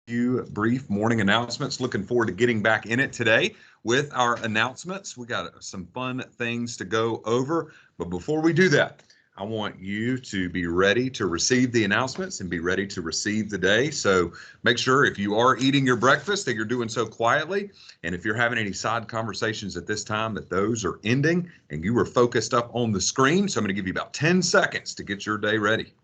few brief morning announcements. Looking forward to getting back in it today with our announcements. We got some fun things to go over. But before we do that, I want you to be ready to receive the announcements and be ready to receive the day. So make sure if you are eating your breakfast that you're doing so quietly. And if you're having any side conversations at this time, that those are ending and you are focused up on the screen. So I'm going to give you about 10 seconds to get your day ready.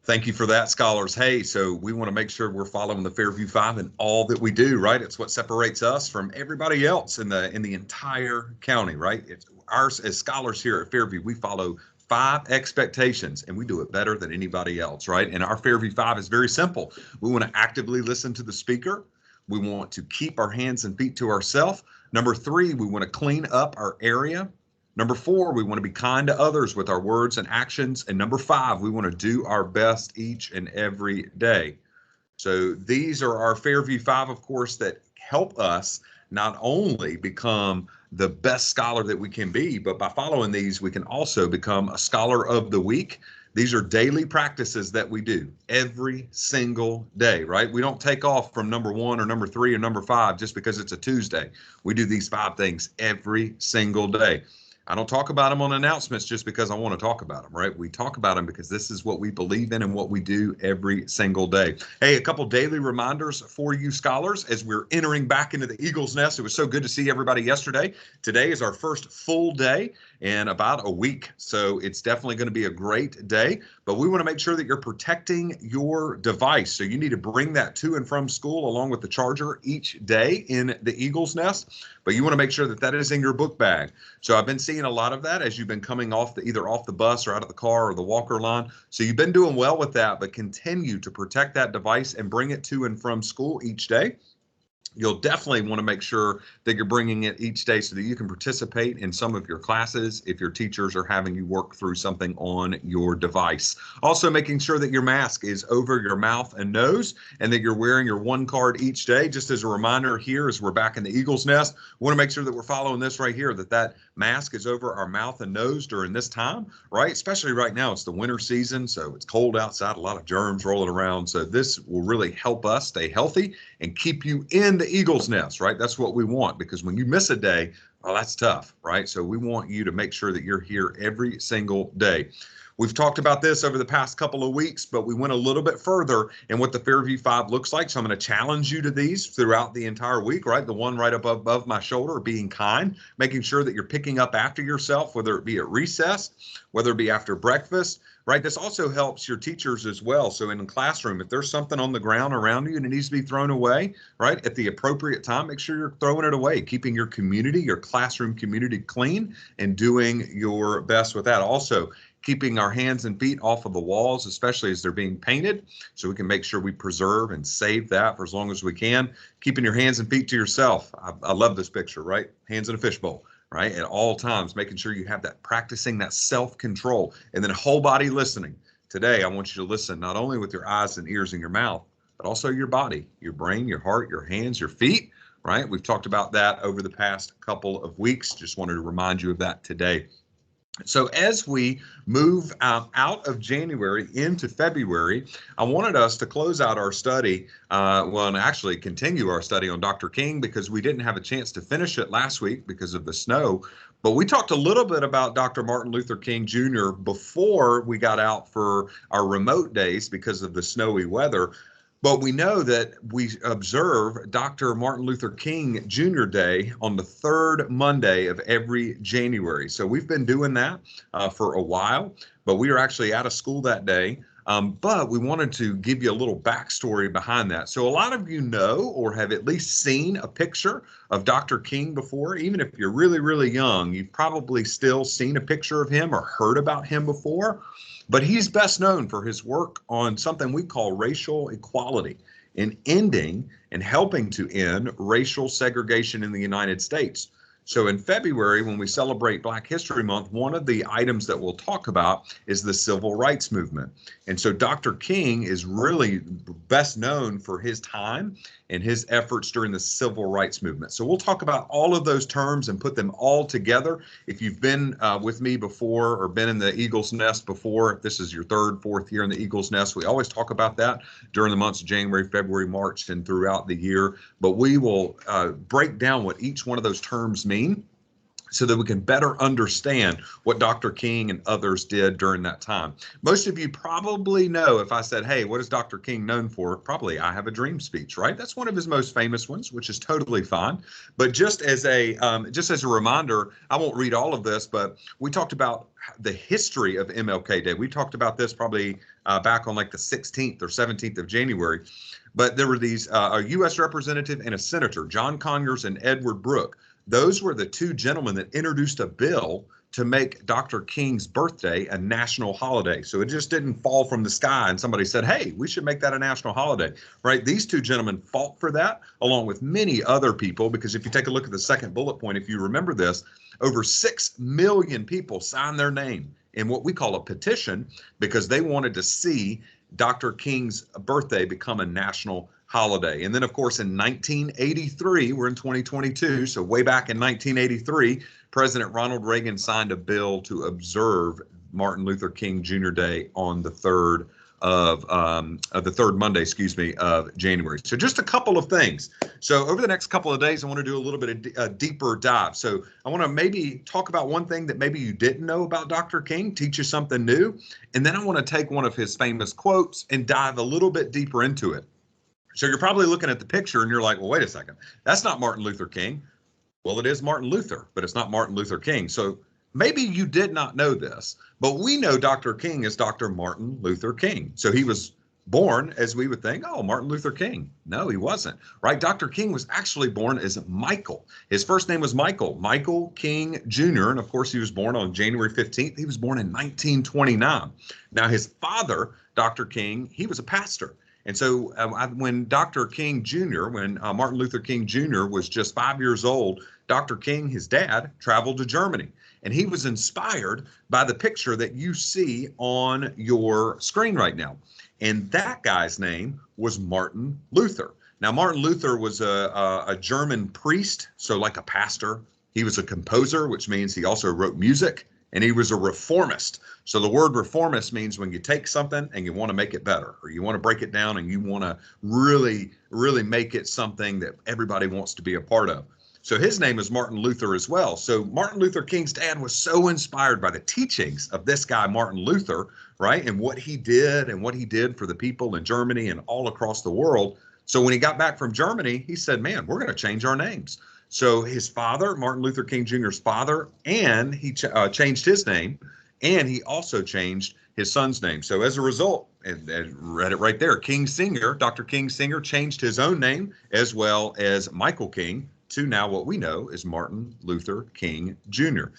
Thank you for that, scholars. Hey, so we want to make sure we're following the Fairview Five in all that we do, right? It's what separates us from everybody else in the entire county, right? It's ours as scholars here at Fairview. We follow 5 expectations, and we do it better than anybody else, right? And our Fairview Five is very simple. We want to actively listen to the speaker. We want to keep our hands and feet to ourselves. Number 3, we want to clean up our area. Number 4, we want to be kind to others with our words and actions. And number 5, we want to do our best each and every day. So these are our Fairview 5, of course, that help us not only become the best scholar that we can be, but by following these, we can also become a scholar of the week. These are daily practices that we do every single day, right? We don't take off from number 1 or number 3 or number 5 just because it's a Tuesday. We do these 5 things every single day. I don't talk about them on announcements just because I want to talk about them, right? We talk about them because this is what we believe in and what we do every single day. Hey, a couple daily reminders for you scholars as we're entering back into the Eagle's Nest. It was so good to see everybody yesterday. Today is our first full day in about a week. So it's definitely going to be a great day, but we want to make sure that you're protecting your device. So you need to bring that to and from school along with the charger each day in the Eagle's Nest, but you want to make sure that that is in your book bag. So I've been seeing a lot of that as you've been coming off either off the bus or out of the car or the walker line. So you've been doing well with that, but continue to protect that device and bring it to and from school each day. You'll definitely want to make sure that you're bringing it each day so that you can participate in some of your classes if your teachers are having you work through something on your device. Also making sure that your mask is over your mouth and nose and that you're wearing your 1 card each day. Just as a reminder here as we're back in the Eagle's Nest, we want to make sure that we're following this right here, that mask is over our mouth and nose during this time, right? Especially right now, it's the winter season, so it's cold outside, a lot of germs rolling around. So this will really help us stay healthy and keep you in the Eagle's Nest, right? That's what we want, because when you miss a day, well, that's tough, right? So we want you to make sure that you're here every single day. We've talked about this over the past couple of weeks, but we went a little bit further in what the Fairview 5 looks like. So I'm going to challenge you to these throughout the entire week, right? The one right above my shoulder, being kind, making sure that you're picking up after yourself, whether it be at recess, whether it be after breakfast, right? This also helps your teachers as well. So in the classroom, if there's something on the ground around you and it needs to be thrown away, right, at the appropriate time, make sure you're throwing it away, keeping your community, your classroom community clean and doing your best with that. Also, keeping our hands and feet off of the walls, especially as they're being painted, so we can make sure we preserve and save that for as long as we can. Keeping your hands and feet to yourself. I love this picture, right? Hands in a fishbowl, right? At all times, making sure you have that, practicing that self-control, and then whole body listening. Today, I want you to listen not only with your eyes and ears and your mouth, but also your body, your brain, your heart, your hands, your feet, right? We've talked about that over the past couple of weeks. Just wanted to remind you of that today. So as we move out of January into February, I wanted us to close out our study, and actually continue our study on Dr. King, because we didn't have a chance to finish it last week because of the snow. But we talked a little bit about Dr. Martin Luther King Jr. before we got out for our remote days because of the snowy weather. But we know that we observe Dr. Martin Luther King Jr. Day on the 3rd Monday of every January. So we've been doing that for a while, but we were actually out of school that day. But we wanted to give you a little backstory behind that. So a lot of you know or have at least seen a picture of Dr. King before. Even if you're really, really young, you've probably still seen a picture of him or heard about him before. But he's best known for his work on something we call racial equality, in ending and helping to end racial segregation in the United States. So in February, when we celebrate Black History Month, one of the items that we'll talk about is the civil rights movement. And so Dr. King is really best known for his time and his efforts during the civil rights movement. So we'll talk about all of those terms and put them all together. If you've been with me before or been in the Eagle's Nest before, if this is your third, fourth year in the Eagle's Nest, we always talk about that during the months of January, February, March, and throughout the year. But we will break down what each one of those terms mean so that we can better understand what Dr. King and others did during that time. Most of you probably know, if I said, hey, what is Dr. King known for? Probably I Have a Dream speech, right? That's one of his most famous ones, which is totally fine. But just as a reminder, I won't read all of this, but we talked about the history of MLK Day. We talked about this probably back on like the 16th or 17th of January. But there were these, a U.S. representative and a senator, John Conyers and Edward Brooke. Those were the two gentlemen that introduced a bill to make Dr. King's birthday a national holiday. So it just didn't fall from the sky and somebody said, hey, we should make that a national holiday, right? These two gentlemen fought for that along with many other people, because if you take a look at the second bullet point, if you remember this, over 6 million people signed their name in what we call a petition because they wanted to see Dr. King's birthday become a national holiday. And then, of course, in 1983, we're in 2022, so way back in 1983, President Ronald Reagan signed a bill to observe Martin Luther King Jr. Day on the third Monday, of January. So just a couple of things. So over the next couple of days, I want to do a little bit of a deeper dive. So I want to maybe talk about one thing that maybe you didn't know about Dr. King, teach you something new. And then I want to take one of his famous quotes and dive a little bit deeper into it. So you're probably looking at the picture and you're like, well, wait a second, that's not Martin Luther King. Well, it is Martin Luther, but it's not Martin Luther King. So maybe you did not know this, but we know Dr. King as Dr. Martin Luther King. So he was born as we would think, oh, Martin Luther King. No, he wasn't, right? Dr. King was actually born as Michael. His first name was Michael King Jr. And of course, he was born on January 15th. He was born in 1929. Now, his father, Dr. King, he was a pastor. And so when Dr. King Jr., when Martin Luther King Jr. was just 5 years old, Dr. King, his dad, traveled to Germany. And he was inspired by the picture that you see on your screen right now. And that guy's name was Martin Luther. Now, Martin Luther was a German priest, so like a pastor. He was a composer, which means he also wrote music. And he was a reformist. So the word reformist means when you take something and you want to make it better, or you want to break it down and you want to really, really make it something that everybody wants to be a part of. So his name is Martin Luther as well. So Martin Luther King's dad was so inspired by the teachings of this guy, Martin Luther, right? And what he did for the people in Germany and all across the world. So when he got back from Germany, he said, man, we're going to change our names. So his father, Martin Luther King Jr.'s father, and he changed his name, and he also changed his son's name. So as a result, and read it right there, King Sr., Dr. King Sr. changed his own name as well as Michael King to now what we know is Martin Luther King Jr.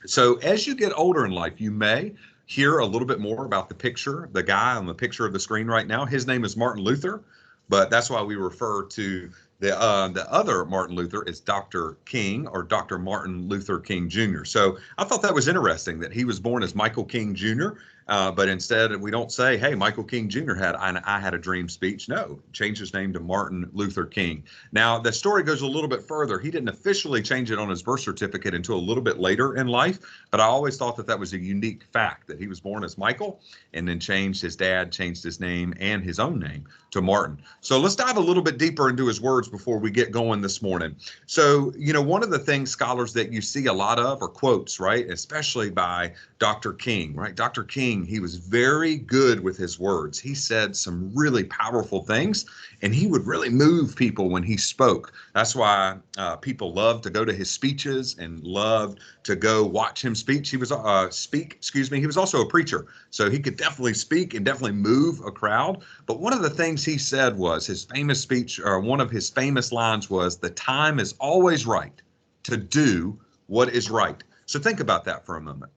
So as you get older in life, you may hear a little bit more about the picture, the guy on the picture of the screen right now. His name is Martin Luther, but that's why we refer to the other Martin Luther is Dr. King, or Dr. Martin Luther King Jr. So I thought that was interesting that he was born as Michael King Jr., but instead we don't say, hey, Michael King Jr. had I Had a Dream speech. No, changed his name to Martin Luther King. Now, the story goes a little bit further. He didn't officially change it on his birth certificate until a little bit later in life, but I always thought that that was a unique fact that he was born as Michael and then his dad changed his name and his own name to Martin. So let's dive a little bit deeper into his words before we get going this morning. So, one of the things, scholars, that you see a lot of are quotes, right? Especially by Dr. King, right? Dr. King, he was very good with his words. He said some really powerful things, and he would really move people when he spoke. That's why people loved to go to his speeches and loved to go watch him speak. He was He was also a preacher, so he could definitely speak and definitely move a crowd. But one of the things he said was his famous speech, or one of his famous lines was, "The time is always right to do what is right." So think about that for a moment.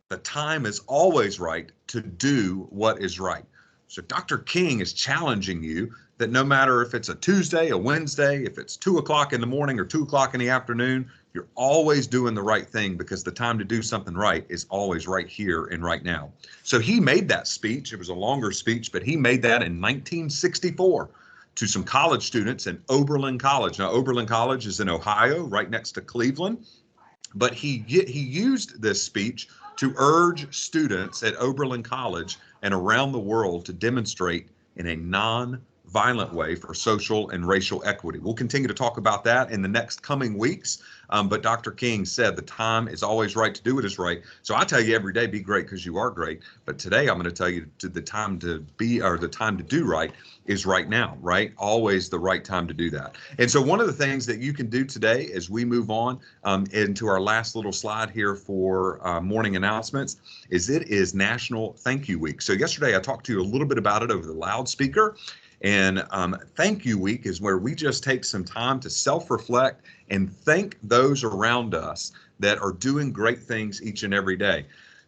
The time is always right to do what is right. So Dr. King is challenging you that no matter if it's a Tuesday, a Wednesday, if it's 2 o'clock in the morning or 2 o'clock in the afternoon, You're always doing the right thing because the time to do something right is always right here and right now. So he made that speech. It was a longer speech, but he made that in 1964 to some college students in Oberlin College. Now, Oberlin College is in Ohio, right next to Cleveland. But he used this speech to urge students at Oberlin College and around the world to demonstrate in a non-violent way for social and racial equity. We'll continue to talk about that in the next coming weeks. But Dr. King said the time is always right to do what is right. So I tell you every day, be great because you are great. But today I'm going to tell you the time to be, or the time to do right is right now, right? Always the right time to do that. And so one of the things that you can do today as we move on into our last little slide here for morning announcements is it is National Thank You Week. So yesterday I talked to you a little bit about it over the loudspeaker. And Thank You Week is where we just take some time to self-reflect and thank those around us that are doing great things each and every day.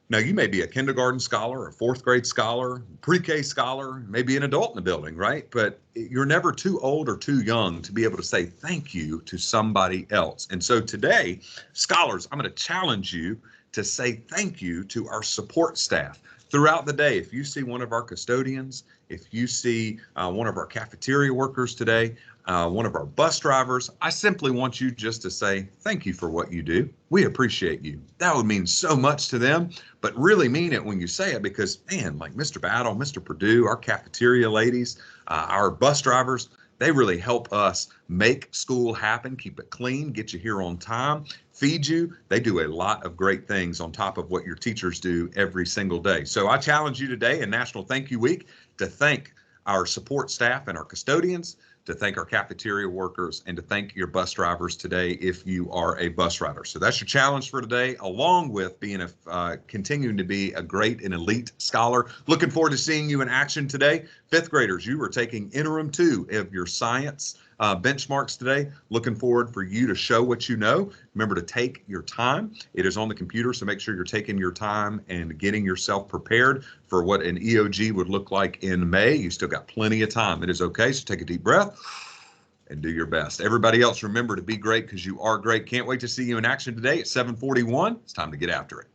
Now, you may be a kindergarten scholar, a fourth grade scholar, pre-K scholar, maybe an adult in the building, right? But you're never too old or too young to be able to say thank you to somebody else. And so today, scholars, I'm going to challenge you to say thank you to our support staff. Throughout the day, if you see one of our custodians, if you see one of our cafeteria workers today, one of our bus drivers, I simply want you just to say thank you for what you do. We appreciate you. That would mean so much to them, but really mean it when you say it because, man, like Mr. Battle, Mr. Purdue, our cafeteria ladies, our bus drivers, they really help us make school happen, keep it clean, get you here on time, feed you. They do a lot of great things on top of what your teachers do every single day. So I challenge you today in National Thank You Week to thank our support staff and our custodians, to thank our cafeteria workers, and to thank your bus drivers today if you are a bus driver. So that's your challenge for today, along with being continuing to be a great and elite scholar. Looking forward to seeing you in action today. Fifth graders, you are taking interim 2 of your science benchmarks today. Looking forward for you to show what you know. Remember to take your time. It is on the computer, so make sure you're taking your time and getting yourself prepared for what an EOG would look like in May. You still got plenty of time. It is okay, so take a deep breath and do your best. Everybody else, remember to be great because you are great. Can't wait to see you in action today at 7:41. It's time to get after it.